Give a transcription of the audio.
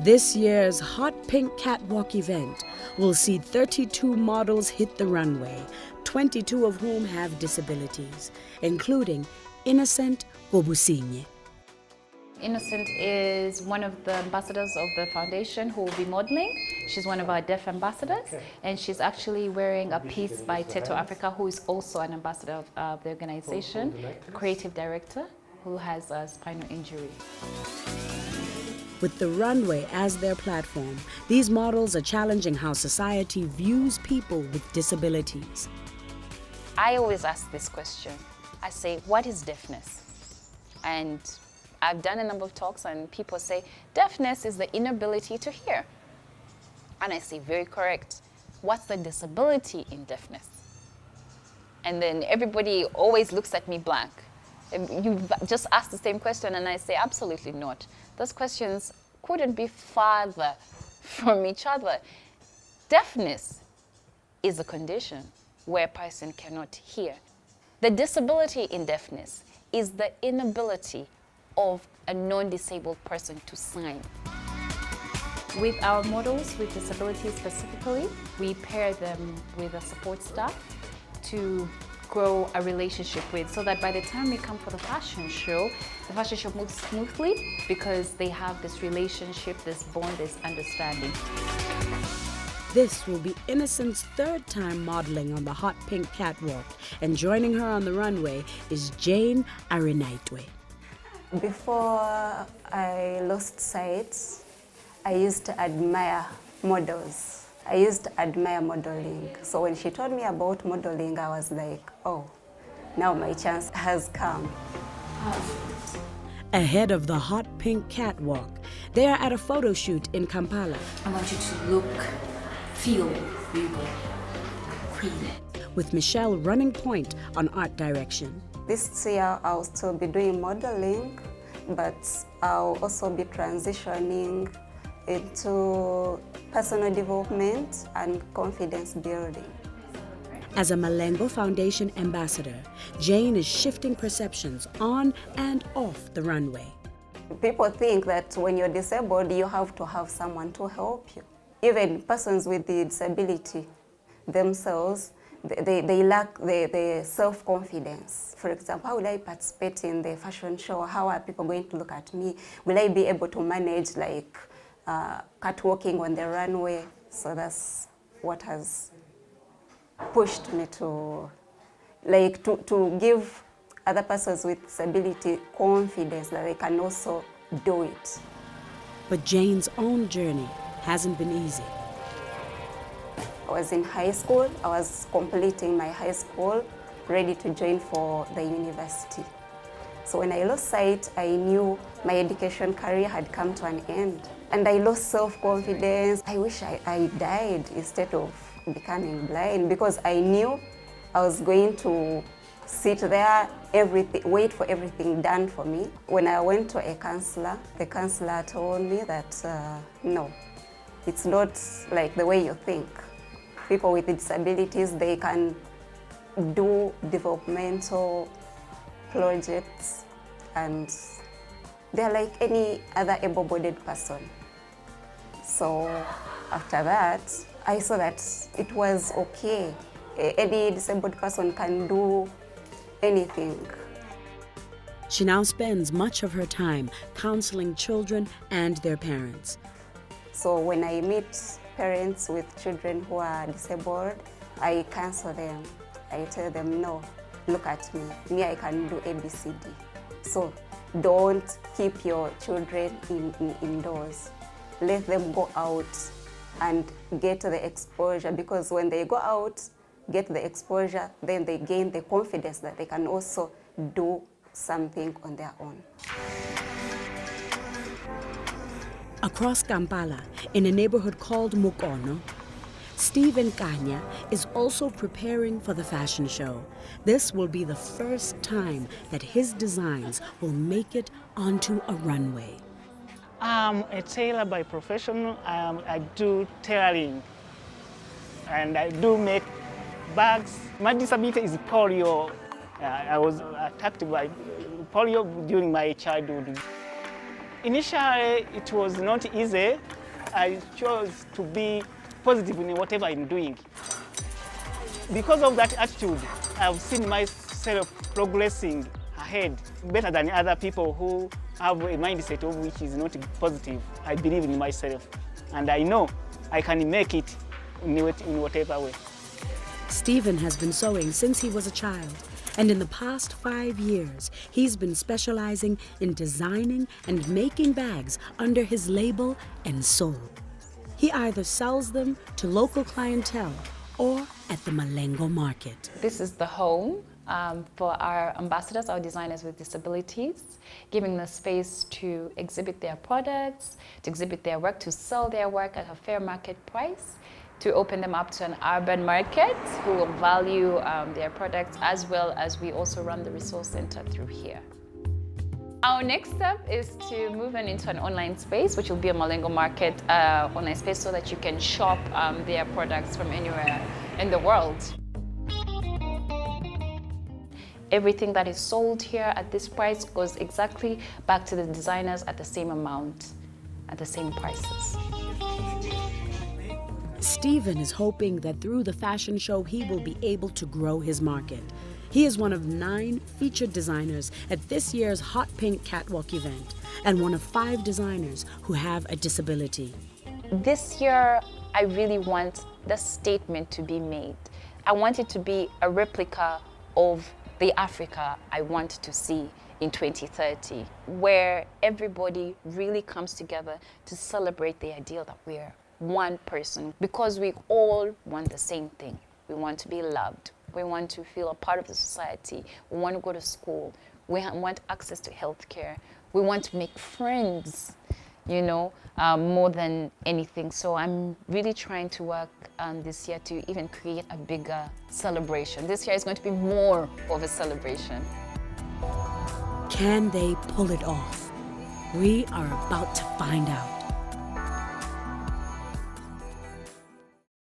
This year's Hot Pink Catwalk event will see 32 models hit the runway, 22 of whom have disabilities, including Innocent Bobusinye. Innocent is one of the ambassadors of the foundation who will be modeling. She's one of our deaf ambassadors, and she's actually wearing a piece by Teto Africa, who is also an ambassador of the organization, creative director, who has a spinal injury. With the runway as their platform, these models are challenging how society views people with disabilities. I always ask this question. I say, what is deafness? And I've done a number of talks and people say, deafness is the inability to hear. And I say, very correct. What's the disability in deafness? And then everybody always looks at me blank. You've just asked the same question and I say, absolutely not. Those questions couldn't be farther from each other. Deafness is a condition where a person cannot hear. The disability in deafness is the inability of a non-disabled person to sign. With our models with disabilities specifically, we pair them with a support staff to grow a relationship with, so that by the time we come for the fashion show moves smoothly because they have this relationship, this bond, this understanding. This will be Innocent's third time modeling on the Hot Pink Catwalk, and joining her on the runway is Jane Arinaitwe. Before I lost sight, I used to admire models. I used to admire modeling. So when she told me about modeling, I was like, oh, now my chance has come. Ahead of the Hot Pink Catwalk, they are at a photo shoot in Kampala. I want you to look, feel regal, queen. With Michelle running point on art direction. This year I'll still be doing modeling, but I'll also be transitioning into personal development and confidence building. As a Malengo Foundation ambassador, Jane is shifting perceptions on and off the runway. People think that when you're disabled, you have to have someone to help you. Even persons with the disability themselves, they lack the self-confidence. For example, how will I participate in the fashion show? How are people going to look at me? Will I be able to manage like catwalking on the runway? So that's what has pushed me to give other persons with disability confidence that they can also do it. But Jane's own journey hasn't been easy. I was in high school. I was completing my high school, ready to join for the university. So when I lost sight, I knew my education career had come to an end. And I lost self-confidence. I wish I died instead of becoming blind, because I knew I was going to sit there, wait for everything done for me. When I went to a counselor, the counselor told me that, no, it's not like the way you think. People with disabilities, they can do developmental projects and they're like any other able-bodied person. So after that, I saw that it was okay. Any disabled person can do anything. She now spends much of her time counseling children and their parents. So when I meet parents with children who are disabled, I counsel them. I tell them, no, look at me. Me, I can do ABCD. So don't keep your children indoors. Let them go out and get the exposure, because when they go out, get the exposure, then they gain the confidence that they can also do something on their own. Across Kampala, in a neighborhood called Mukono, Stephen Kanya is also preparing for the fashion show. This will be the first time that his designs will make it onto a runway. I'm a tailor by profession. I do tailoring, and I do make bags. My disability is polio. I was attacked by polio during my childhood. Initially, it was not easy. I chose to be positive in whatever I'm doing. Because of that attitude, I've seen myself progressing ahead better than other people who have a mindset of which is not positive. I believe in myself, and I know I can make it in whatever way. Stephen has been sewing since he was a child, and in the past 5 years, he's been specializing in designing and making bags under his label and soul. He either sells them to local clientele or at the Malengo market. This is the home for our ambassadors, our designers with disabilities, giving them space to exhibit their products, to exhibit their work, to sell their work at a fair market price, to open them up to an urban market who will value their products, as well as we also run the resource center through here. Our next step is to move into an online space, which will be a Malengo market online space, so that you can shop their products from anywhere in the world. Everything that is sold here at this price goes exactly back to the designers at the same amount, at the same prices. Stephen is hoping that through the fashion show, he will be able to grow his market. He is one of 9 featured designers at this year's Hot Pink Catwalk event, and one of 5 designers who have a disability. This year, I really want the statement to be made. I want it to be a replica of the Africa I want to see in 2030, where everybody really comes together to celebrate the ideal that we're one person, because we all want the same thing. We want to be loved. We want to feel a part of the society. We want to go to school. We want access to healthcare. We want to make friends, you know, more than anything. So I'm really trying to work this year to even create a bigger celebration. This year is going to be more of a celebration. Can they pull it off? We are about to find out.